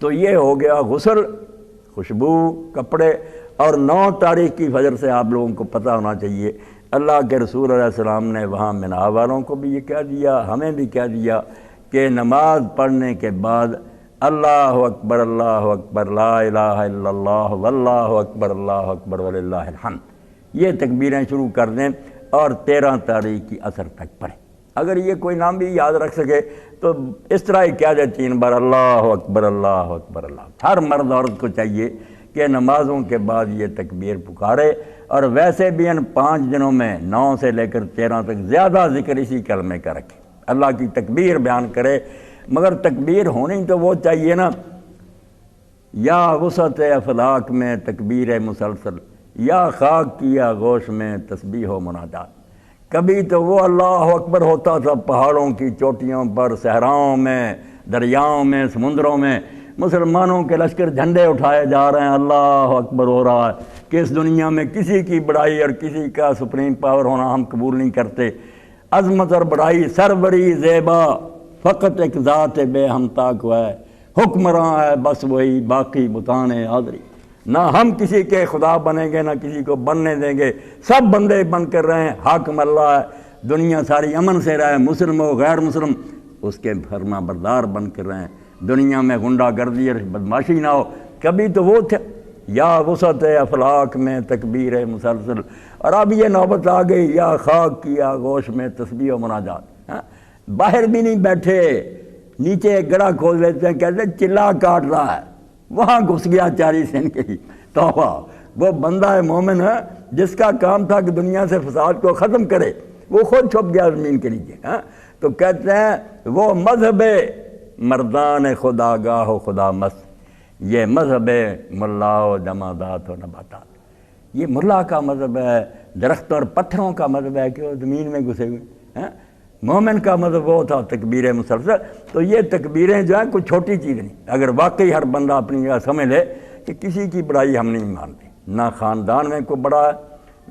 تو یہ ہو گیا غسل، خوشبو، کپڑے، اور 9 تاریخ کی فجر سے آپ لوگوں کو پتہ ہونا چاہیے اللہ کے رسول علیہ السلام نے وہاں منا والوں کو بھی یہ کہہ دیا، ہمیں بھی کہہ دیا کہ نماز پڑھنے کے بعد اللہ اکبر لا الہ الا اللہ واللہ اکبر وللہ الحمد یہ تکبیریں شروع کر دیں اور 13 تاریخ کی عصر تک پڑھیں۔ اگر یہ کوئی نام بھی یاد رکھ سکے تو اس طرح ہی کہہ دے 3 بار اللہ اکبر اللہ۔ ہر مرد عورت کو چاہیے کہ نمازوں کے بعد یہ تکبیر پکارے، اور ویسے بھی ان 5 دنوں میں 9 سے لے کر 13 تک زیادہ ذکر اسی کلمے کا رکھے، اللہ کی تکبیر بیان کرے۔ مگر تکبیر ہونی تو وہ چاہیے نا، یا وسعت افلاک میں تکبیر مسلسل، یا خاک کی آغوش میں تسبیح و مناجات۔ کبھی تو وہ اللہ اکبر ہوتا تھا پہاڑوں کی چوٹیوں پر، صحراؤں میں، دریاؤں میں، سمندروں میں، مسلمانوں کے لشکر جھنڈے اٹھائے جا رہے ہیں، اللہ اکبر ہو رہا ہے کہ اس دنیا میں کسی کی بڑائی اور کسی کا سپریم پاور ہونا ہم قبول نہیں کرتے۔ عظمت اور بڑائی سربری زیبا فقط ایک ذات بے ہمتا کو ہے، حکمراں ہے بس وہی باقی بتان حاضری۔ نہ ہم کسی کے خدا بنیں گے نہ کسی کو بننے دیں گے، سب بندے بن کر رہے ہیں، حاکم اللہ ہے، دنیا ساری امن سے رہے، مسلم ہو غیر مسلم اس کے فرما بردار بن کر رہے ہیں، دنیا میں غنڈہ گردی اور بدماشی نہ ہو۔ کبھی تو وہ تھے یا وسعت افلاک میں تکبیر مسلسل، اور اب یہ نوبت آ گئی یا خاک کی آغوش میں تسبیح و مناجات۔ باہر بھی نہیں بیٹھے، نیچے ایک گڑھا کھول دیتے ہیں، کہتے ہیں چلا کاٹ رہا ہے، وہاں گھس گیا 40 دن کی توبہ۔ وہ بندہ مومن ہے جس کا کام تھا کہ دنیا سے فساد کو ختم کرے، وہ خود چھپ گیا زمین کے نیچے۔ تو کہتے ہیں وہ مذہب مردان خدا گاہ و خدا مست، یہ مذہب ملا و جمادات و نباتات، یہ ملا کا مذہب ہے، درختوں اور پتھروں کا مذہب ہے کہ وہ زمین میں گھسے ہوئے۔ مومن کا مذہب وہ تھا تکبیر مسلسل۔ تو یہ تکبیریں جو ہیں کوئی چھوٹی چیز نہیں، اگر واقعی ہر بندہ اپنی جگہ سمجھ لے کہ کسی کی بڑائی ہم نہیں مانتے، نہ خاندان میں کوئی بڑا ہے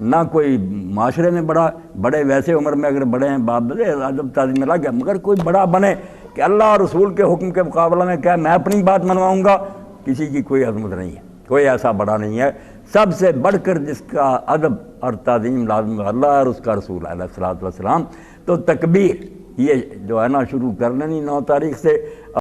نہ کوئی معاشرے میں بڑا، بڑے ویسے عمر میں اگر بڑے ہیں باپ دادے ادب تعظیم میں لگ گیا، مگر کوئی بڑا بنے کہ اللہ اور رسول کے حکم کے مقابلہ میں کہے میں اپنی بات منواؤں گا، کسی کی کوئی عظمت نہیں ہے، کوئی ایسا بڑا نہیں ہے۔ سب سے بڑھ کر جس کا ادب اور تعظیم لازم ہے اللہ اور اس کا رسول علیہ الصلوۃ والسلام۔ تو تکبیر یہ جو ہے نا شروع کر لینی 9 تاریخ سے۔